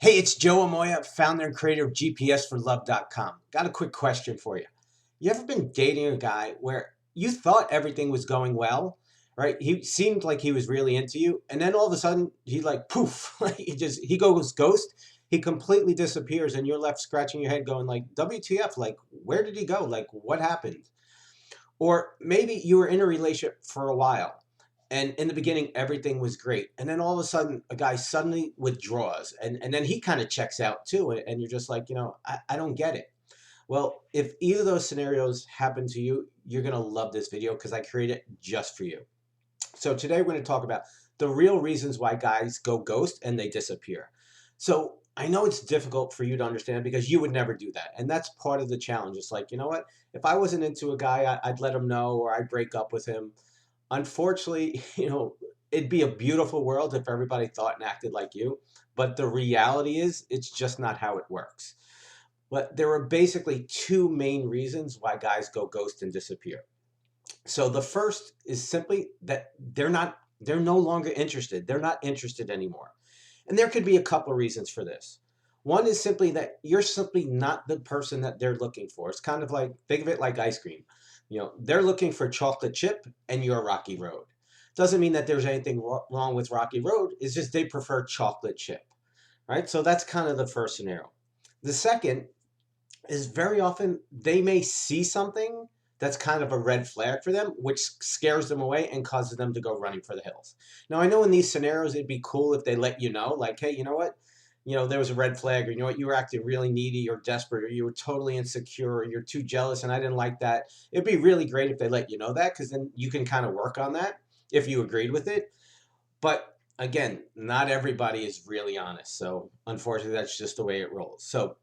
Hey, it's Joe Amoya, founder and creator of GPSforLove.com. Got a quick question for you. You ever been dating a guy where you thought everything was going well, right? He seemed like he was really into you, and then all of a sudden he like poof, like he goes ghost. He completely disappears, and you're left scratching your head, going like, "WTF? Like, where did he go? Like, what happened?" Or maybe you were in a relationship for a while and in the beginning everything was great. And then all of a sudden a guy suddenly withdraws and then he kind of checks out too. And you're just like, I don't get it. Well, if either of those scenarios happen to you, you're going to love this video because I created it just for you. So today we're going to talk about the real reasons why guys go ghost and they disappear. So I know it's difficult for you to understand because you would never do that. And that's part of the challenge. It's like, you know what? If I wasn't into a guy, I'd let him know or I'd break up with him. Unfortunately, it'd be a beautiful world if everybody thought and acted like you. But the reality is, it's just not how it works. But there are basically two main reasons why guys go ghost and disappear. So the first is simply that they're no longer interested. They're not interested anymore. And there could be a couple of reasons for this. One is simply that you're simply not the person that they're looking for. It's kind of like, think of it like ice cream. They're looking for chocolate chip and you're Rocky Road. Doesn't mean that there's anything wrong with Rocky Road. It's just they prefer chocolate chip, right? So that's kind of the first scenario. The second is very often they may see something that's kind of a red flag for them, which scares them away and causes them to go running for the hills. Now, I know in these scenarios, it'd be cool if they let you know, like, hey, you know what? There was a red flag, or you know what, you were acting really needy or desperate, or you were totally insecure, or you're too jealous, and I didn't like that. It'd be really great if they let you know that, because then you can kind of work on that if you agreed with it. But again, not everybody is really honest. So unfortunately, that's just the way it rolls. So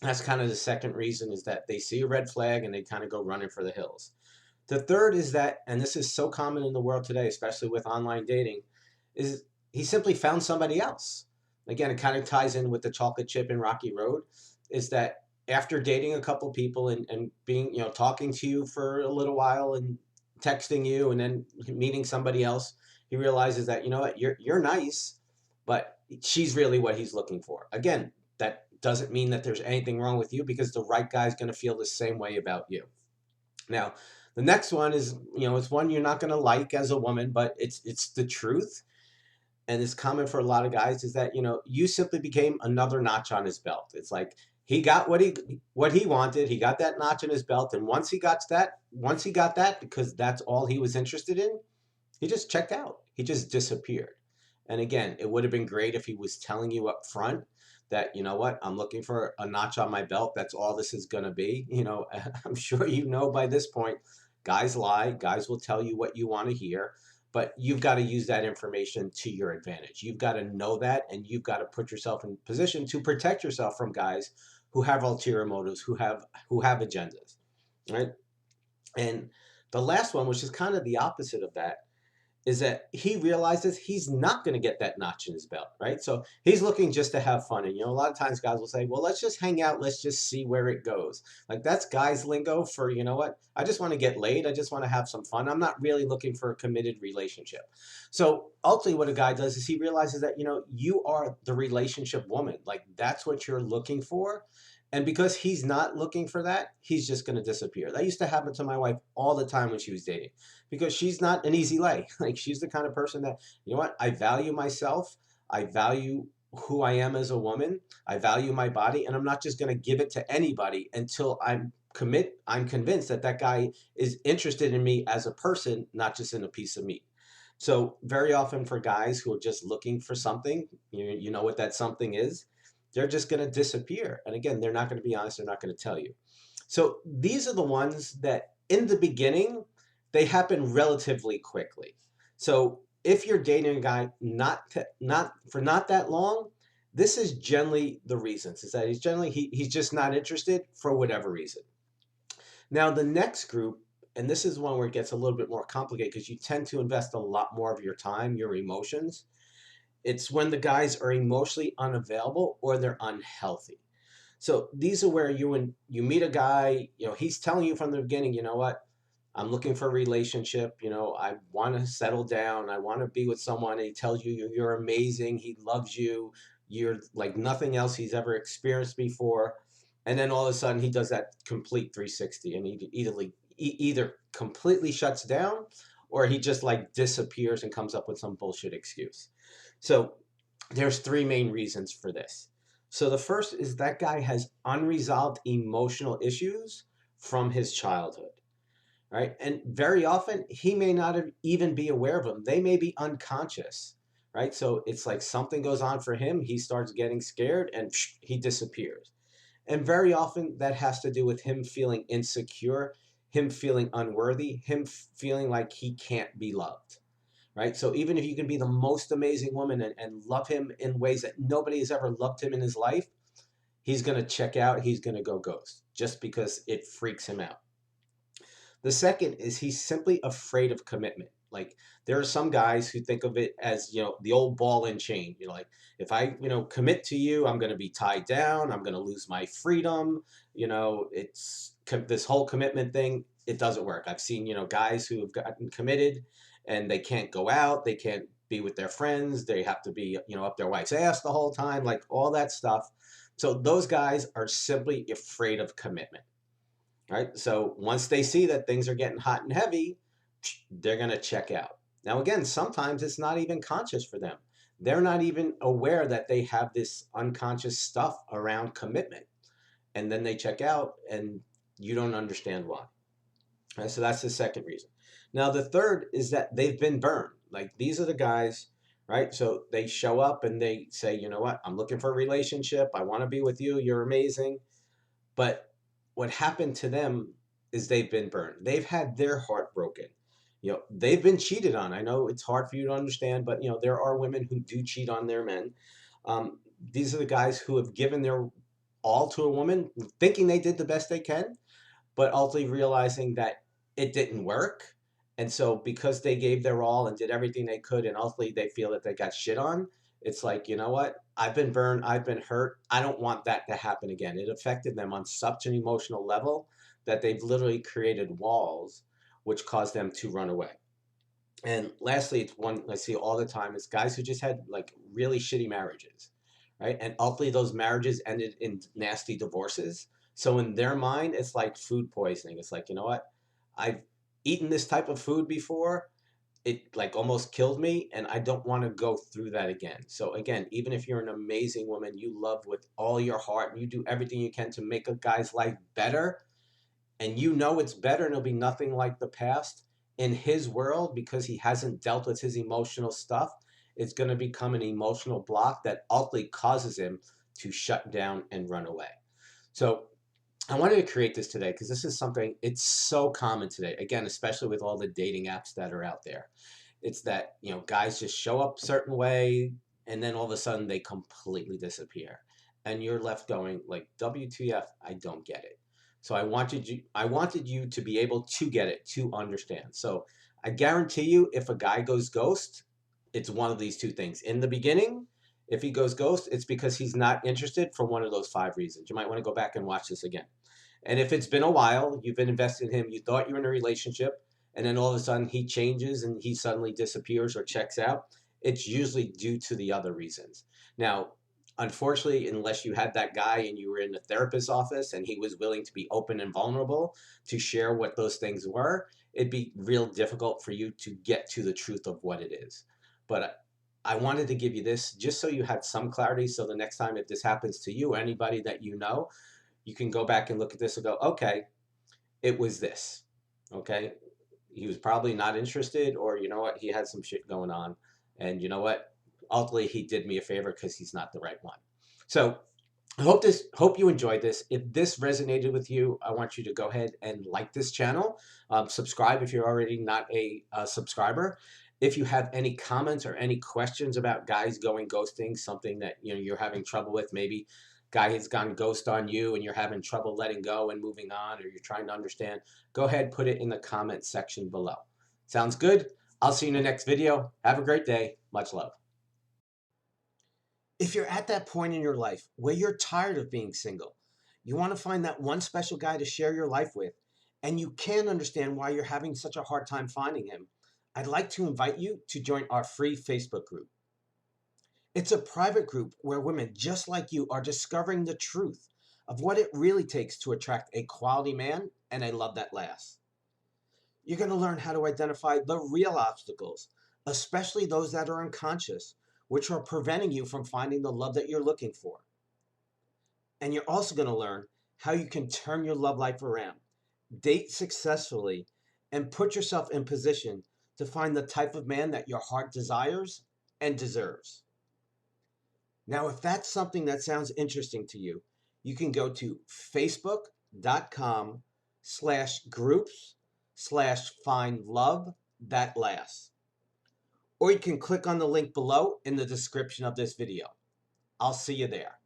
that's kind of the second reason, is that they see a red flag and they kind of go running for the hills. The third is that, and this is so common in the world today, especially with online dating, is he simply found somebody else. Again, it kind of ties in with the chocolate chip and Rocky Road, is that after dating a couple people and being, talking to you for a little while and texting you and then meeting somebody else, he realizes that, you know what, you're nice, but she's really what he's looking for. Again, that doesn't mean that there's anything wrong with you, because the right guy's going to feel the same way about you. Now, the next one is, it's one you're not going to like as a woman, but it's the truth. And it's common for a lot of guys, is that, you simply became another notch on his belt. It's like he got what he wanted. He got that notch in his belt. And once he got that, because that's all he was interested in, he just checked out. He just disappeared. And again, it would have been great if he was telling you up front that, you know what, I'm looking for a notch on my belt. That's all this is going to be. I'm sure by this point, guys lie. Guys will tell you what you want to hear, but you've got to use that information to your advantage. You've got to know that, and you've got to put yourself in position to protect yourself from guys who have ulterior motives, who have agendas, right? And the last one, which is kind of the opposite of that, is that he realizes he's not going to get that notch in his belt, right? So he's looking just to have fun. And, a lot of times guys will say, well, let's just hang out. Let's just see where it goes. Like, that's guys lingo for, you know what? I just want to get laid. I just want to have some fun. I'm not really looking for a committed relationship. So ultimately what a guy does is he realizes that, you are the relationship woman. Like, that's what you're looking for. And because he's not looking for that, he's just going to disappear. That used to happen to my wife all the time when she was dating, because she's not an easy lay. Like, she's the kind of person that, you know what, I value myself. I value who I am as a woman. I value my body, and I'm not just going to give it to anybody until I'm convinced that that guy is interested in me as a person, not just in a piece of meat. So very often for guys who are just looking for something, you know what that something is, they're just going to disappear. And again, they're not going to be honest. They're not going to tell you. So these are the ones that in the beginning, they happen relatively quickly. So if you're dating a guy not that long, this is generally the reasons, is that he's just not interested for whatever reason. Now the next group, and this is one where it gets a little bit more complicated, because you tend to invest a lot more of your time, your emotions. It's when the guys are emotionally unavailable or they're unhealthy. So these are where when you meet a guy, he's telling you from the beginning, you know what, I'm looking for a relationship, I want to settle down, I want to be with someone, and he tells you you're amazing, he loves you, You're like nothing else he's ever experienced before. And then all of a sudden he does that complete 360 and he either completely shuts down or he just like disappears and comes up with some bullshit excuse. So there's three main reasons for this. So the first is that guy has unresolved emotional issues from his childhood, right? And very often he may not even be aware of them. They may be unconscious, right? So it's like something goes on for him, he starts getting scared and he disappears. And very often that has to do with him feeling insecure, him feeling unworthy, him feeling like he can't be loved, right? So even if you can be the most amazing woman and love him in ways that nobody has ever loved him in his life, he's going to check out, he's going to go ghost just because it freaks him out. The second is he's simply afraid of commitment. Like there are some guys who think of it as, the old ball and chain. Like if I, commit to you, I'm going to be tied down. I'm going to lose my freedom. It's this whole commitment thing. It doesn't work. I've seen, guys who have gotten committed and they can't go out. They can't be with their friends. They have to be, up their wife's ass the whole time, like all that stuff. So those guys are simply afraid of commitment. Right? So once they see that things are getting hot and heavy, they're going to check out. Now, again, sometimes it's not even conscious for them. They're not even aware that they have this unconscious stuff around commitment. And then they check out and you don't understand why. Right? So that's the second reason. Now, the third is that they've been burned. Like these are the guys, right? So they show up and they say, you know what? I'm looking for a relationship. I want to be with you. You're amazing. But what happened to them is they've been burned. They've had their heart broken. They've been cheated on. I know it's hard for you to understand, but there are women who do cheat on their men. These are the guys who have given their all to a woman, thinking they did the best they can, but ultimately realizing that it didn't work. And so because they gave their all and did everything they could, and ultimately they feel that they got shit on, it's like, you know what? I've been burned. I've been hurt. I don't want that to happen again. It affected them on such an emotional level that they've literally created walls which caused them to run away. And lastly, it's one I see all the time is guys who just had like really shitty marriages, right? And ultimately those marriages ended in nasty divorces. So in their mind, it's like food poisoning. It's like, you know what? I've eaten this type of food before. It like almost killed me and I don't want to go through that again. So again, even if you're an amazing woman, you love with all your heart and you do everything you can to make a guy's life better, and it's better and it'll be nothing like the past, in his world, because he hasn't dealt with his emotional stuff, it's going to become an emotional block that ultimately causes him to shut down and run away. So I wanted to create this today because this is something, it's so common today, again, especially with all the dating apps that are out there. It's that, guys just show up a certain way and then all of a sudden they completely disappear. And you're left going like, WTF, I don't get it. So I wanted you to be able to get it, to understand. So I guarantee you, if a guy goes ghost, it's one of these two things. In the beginning, if he goes ghost, it's because he's not interested for one of those five reasons. You might want to go back and watch this again. And if it's been a while, you've been invested in him, you thought you were in a relationship, and then all of a sudden he changes and he suddenly disappears or checks out, it's usually due to the other reasons. Now, unfortunately, unless you had that guy and you were in a therapist's office and he was willing to be open and vulnerable to share what those things were, it'd be real difficult for you to get to the truth of what it is. But I wanted to give you this just so you had some clarity. So the next time if this happens to you or anybody that you can go back and look at this and go, okay, it was this. Okay. He was probably not interested, or you know what, he had some shit going on. And you know what? Ultimately, he did me a favor because he's not the right one. So I hope you enjoyed this. If this resonated with you, I want you to go ahead and like this channel. Subscribe if you're already not a subscriber. If you have any comments or any questions about guys going ghosting, something that you're having trouble with, maybe guy has gone ghost on you and you're having trouble letting go and moving on, or you're trying to understand, go ahead, put it in the comment section below. Sounds good? I'll see you in the next video. Have a great day. Much love. If you're at that point in your life where you're tired of being single, you want to find that one special guy to share your life with, and you can't understand why you're having such a hard time finding him, I'd like to invite you to join our free Facebook group. It's a private group where women just like you are discovering the truth of what it really takes to attract a quality man and a love that lasts. You're going to learn how to identify the real obstacles, especially those that are unconscious, which are preventing you from finding the love that you're looking for. And you're also going to learn how you can turn your love life around, date successfully, and put yourself in position to find the type of man that your heart desires and deserves. Now, if that's something that sounds interesting to you, you can go to facebook.com/groups/find love that lasts. Or you can click on the link below in the description of this video. I'll see you there.